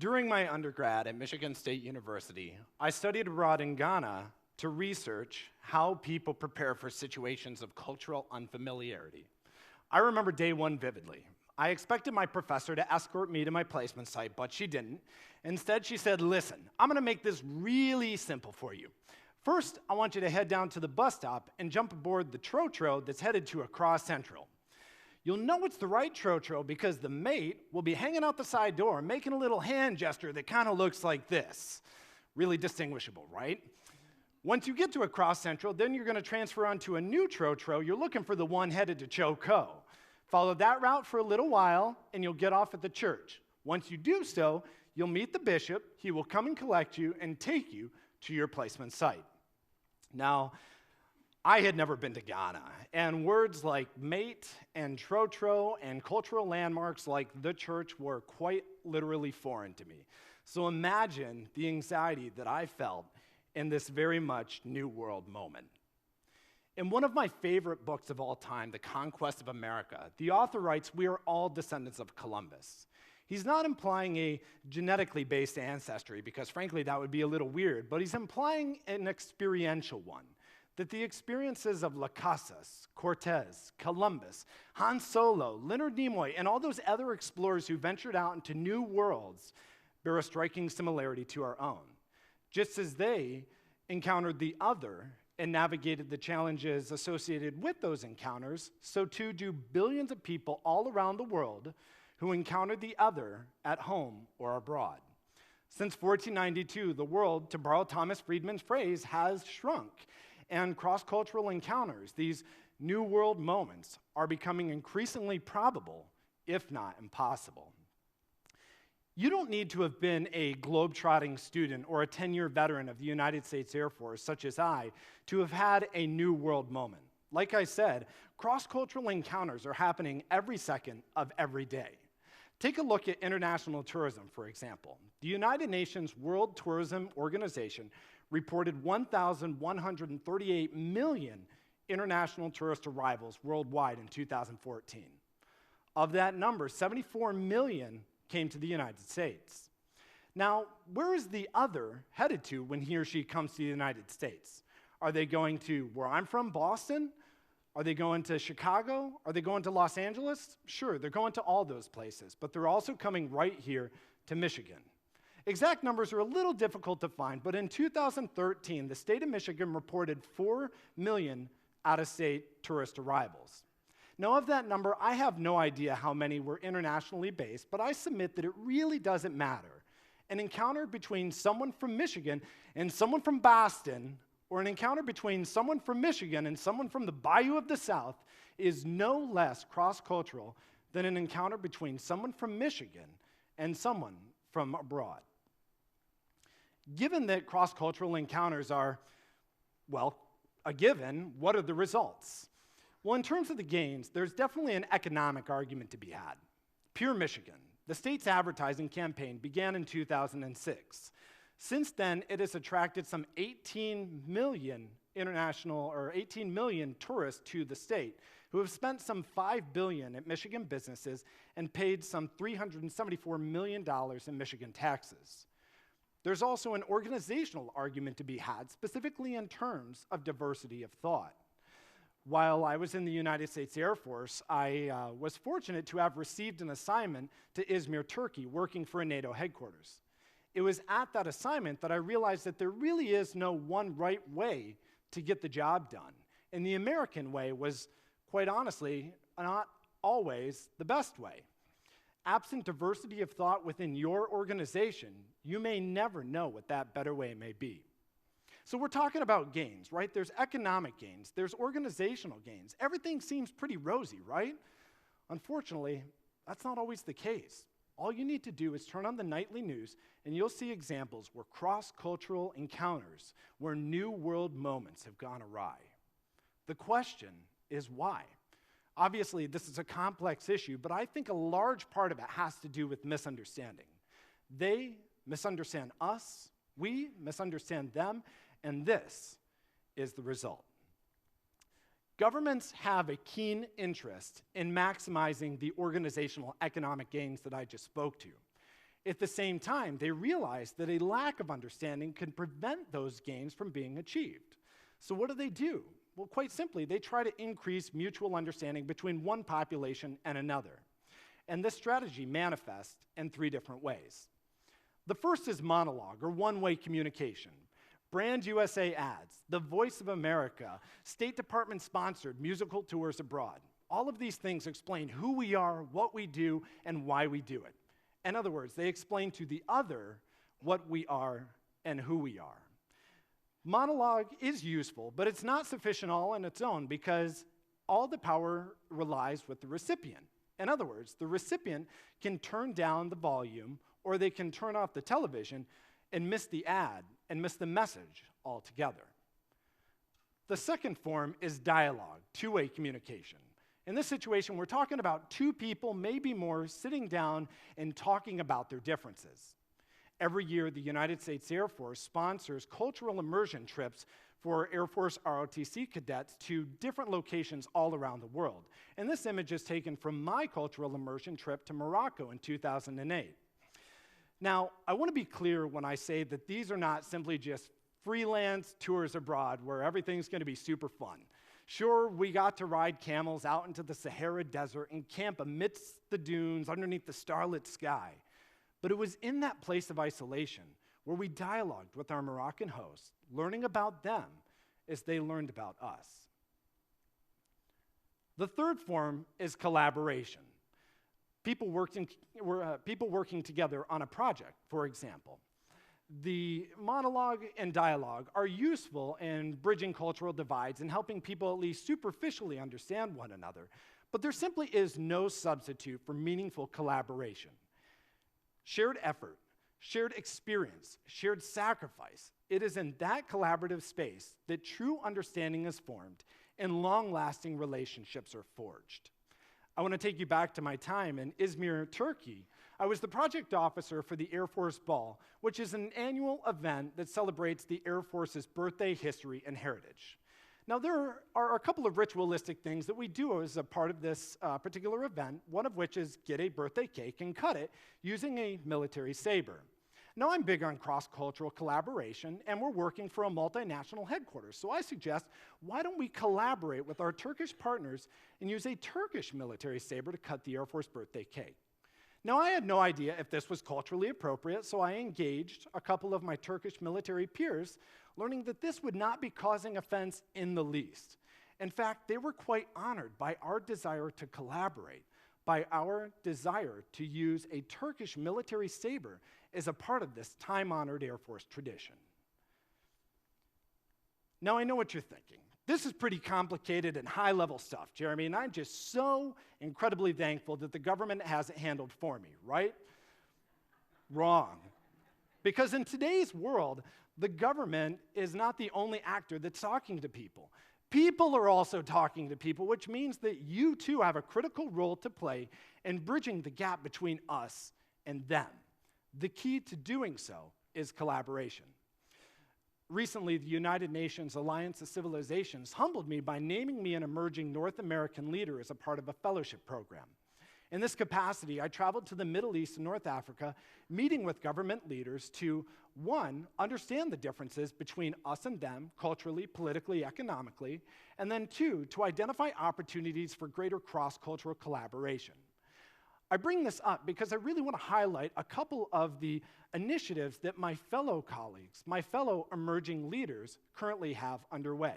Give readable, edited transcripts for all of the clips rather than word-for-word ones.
During my undergrad at Michigan State University, I studied abroad in Ghana to research how people prepare for situations of cultural unfamiliarity. I remember day one vividly. I expected my professor to escort me to my placement site, but she didn't. Instead, she said, listen, I'm gonna make this really simple for you. First, I want you to head down to the bus stop and jump aboard the Trotro that's headed to Across Central. You'll know it's the right Trotro because the mate will be hanging out the side door making a little hand gesture that kind of looks like this. Really distinguishable, right? Once you get to Across Central, then you're going to transfer onto a new Trotro. You're looking for the one headed to Choco. Follow that route for a little while, and you'll get off at the church. Once you do so, you'll meet the bishop. He will come and collect you and take you to your placement site. Now, I had never been to Ghana, and words like mate and Trotro and cultural landmarks like the church were quite literally foreign to me. So imagine the anxiety that I felt in this very much new world moment. In one of my favorite books of all time, The Conquest of America, the author writes, "We are all descendants of Columbus." He's not implying a genetically based ancestry, because frankly, that would be a little weird, but he's implying an experiential one, that the experiences of Las Casas, Cortez, Columbus, Han Solo, Leonard Nimoy, and all those other explorers who ventured out into new worlds bear a striking similarity to our own. Just as they encountered the other and navigated the challenges associated with those encounters, so too do billions of people all around the world who encountered the other at home or abroad. Since 1492, the world, to borrow Thomas Friedman's phrase, has shrunk, and cross-cultural encounters, these new world moments, are becoming increasingly probable, if not impossible. You don't need to have been a globe-trotting student or a 10-year veteran of the United States Air Force, such as I, to have had a new world moment. Like I said, cross-cultural encounters are happening every second of every day. Take a look at international tourism, for example. The United Nations World Tourism Organization reported 1,138 million international tourist arrivals worldwide in 2014. Of that number, 74 million came to the United States. Now, where is the other headed to when he or she comes to the United States? Are they going to where I'm from, Boston? Are they going to Chicago? Are they going to Los Angeles? Sure, they're going to all those places, but they're also coming right here to Michigan. Exact numbers are a little difficult to find, but in 2013, the state of Michigan reported 4 million out-of-state tourist arrivals. Now, of that number, I have no idea how many were internationally based, but I submit that it really doesn't matter. An encounter between someone from Michigan and someone from Boston, or an encounter between someone from Michigan and someone from the Bayou of the South, is no less cross-cultural than an encounter between someone from Michigan and someone from abroad. Given that cross-cultural encounters are, well, a given, what are the results? Well, in terms of the gains, there's definitely an economic argument to be had. Pure Michigan, the state's advertising campaign began in 2006. Since then, it has attracted some 18 million tourists to the state, who have spent some $5 billion at Michigan businesses and paid some $374 million in Michigan taxes. There's also an organizational argument to be had, specifically in terms of diversity of thought. While I was in the United States Air Force, I was fortunate to have received an assignment to Izmir, Turkey, working for a NATO headquarters. It was at that assignment that I realized that there really is no one right way to get the job done. And the American way was, quite honestly, not always the best way. Absent diversity of thought within your organization, you may never know what that better way may be. So we're talking about gains, right? There's economic gains, there's organizational gains. Everything seems pretty rosy, right? Unfortunately, that's not always the case. All you need to do is turn on the nightly news, and you'll see examples where cross-cultural encounters, where new world moments have gone awry. The question is why? Obviously, this is a complex issue, but I think a large part of it has to do with misunderstanding. They misunderstand us, we misunderstand them, and this is the result. Governments have a keen interest in maximizing the organizational economic gains that I just spoke to. At the same time, they realized that a lack of understanding could prevent those gains from being achieved. So what do? Well, quite simply, they try to increase mutual understanding between one population and another. And this strategy manifests in 3 different ways. The first is monologue, or one-way communication. Brand USA ads, the Voice of America, State Department-sponsored musical tours abroad. All of these things explain who we are, what we do, and why we do it. In other words, they explain to the other what we are and who we are. Monologue is useful, but it's not sufficient all on its own because all the power relies with the recipient. In other words, the recipient can turn down the volume or they can turn off the television and miss the ad and miss the message altogether. The second form is dialogue, two-way communication. In this situation, we're talking about 2 people, maybe more, sitting down and talking about their differences. Every year, the United States Air Force sponsors cultural immersion trips for Air Force ROTC cadets to different locations all around the world. And this image is taken from my cultural immersion trip to Morocco in 2008. Now, I want to be clear when I say that these are not simply just freelance tours abroad where everything's going to be super fun. Sure, we got to ride camels out into the Sahara Desert and camp amidst the dunes underneath the starlit sky. But it was in that place of isolation where we dialogued with our Moroccan hosts, learning about them as they learned about us. The third form is collaboration. People working together on a project, for example. The monologue and dialogue are useful in bridging cultural divides and helping people at least superficially understand one another, but there simply is no substitute for meaningful collaboration. Shared effort, shared experience, shared sacrifice. It is in that collaborative space that true understanding is formed and long-lasting relationships are forged. I want to take you back to my time in Izmir, Turkey. I was the project officer for the Air Force Ball, which is an annual event that celebrates the Air Force's birthday, history, and heritage. Now, there are a couple of ritualistic things that we do as a part of this particular event, one of which is get a birthday cake and cut it using a military saber. Now, I'm big on cross-cultural collaboration, and we're working for a multinational headquarters, so I suggest, why don't we collaborate with our Turkish partners and use a Turkish military saber to cut the Air Force birthday cake? Now, I had no idea if this was culturally appropriate, so I engaged a couple of my Turkish military peers, learning that this would not be causing offense in the least. In fact, they were quite honored by our desire to collaborate, by our desire to use a Turkish military saber as a part of this time-honored Air Force tradition. Now, I know what you're thinking. This is pretty complicated and high-level stuff, Jeremy, and I'm just so incredibly thankful that the government has it handled for me, right? Wrong. Because in today's world, the government is not the only actor that's talking to people. People are also talking to people, which means that you too have a critical role to play in bridging the gap between us and them. The key to doing so is collaboration. Recently, the United Nations Alliance of Civilizations humbled me by naming me an emerging North American leader as a part of a fellowship program. In this capacity, I traveled to the Middle East and North Africa, meeting with government leaders to, 1, understand the differences between us and them, culturally, politically, economically, and then 2, to identify opportunities for greater cross-cultural collaboration. I bring this up because I really want to highlight a couple of the initiatives that my fellow colleagues, my fellow emerging leaders, currently have underway.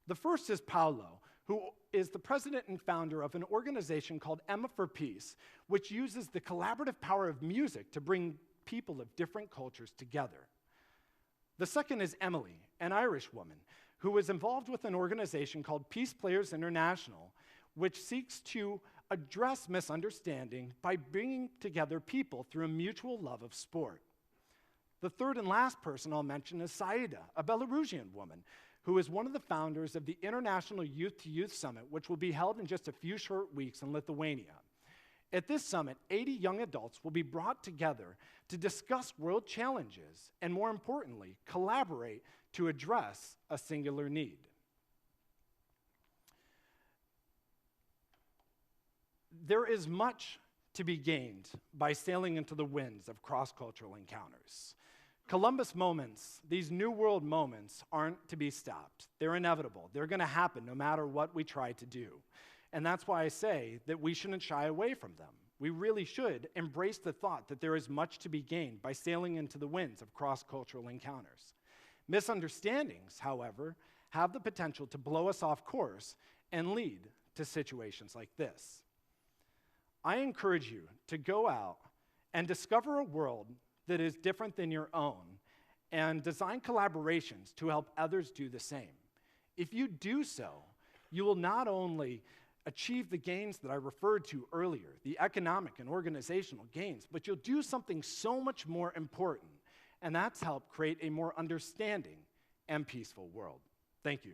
The first is Paulo, who is the president and founder of an organization called Emma for Peace, which uses the collaborative power of music to bring people of different cultures together. The second is Emily, an Irish woman, who is involved with an organization called Peace Players International, which seeks to address misunderstanding by bringing together people through a mutual love of sport. The third and last person I'll mention is Saida, a Belarusian woman, who is one of the founders of the International Youth-to-Youth Summit, which will be held in just a few short weeks in Lithuania. At this summit, 80 young adults will be brought together to discuss world challenges and, more importantly, collaborate to address a singular need. There is much to be gained by sailing into the winds of cross-cultural encounters. Columbus moments, these New World moments, aren't to be stopped. They're inevitable. They're going to happen no matter what we try to do. And that's why I say that we shouldn't shy away from them. We really should embrace the thought that there is much to be gained by sailing into the winds of cross-cultural encounters. Misunderstandings, however, have the potential to blow us off course and lead to situations like this. I encourage you to go out and discover a world that is different than your own and design collaborations to help others do the same. If you do so, you will not only achieve the gains that I referred to earlier, the economic and organizational gains, but you'll do something so much more important, and that's help create a more understanding and peaceful world. Thank you.